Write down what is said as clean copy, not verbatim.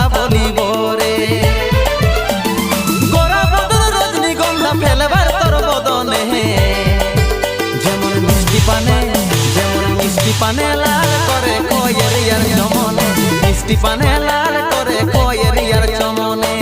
বলিব রে গোরা বদন রজনীগন্ধা ফেলবার তোর বদনে যেমন মিষ্টি পানে লাল করে কয়ের ইয়ার চমনে মিষ্টি পানে লাল করে কয়ের ইয়ার চমনে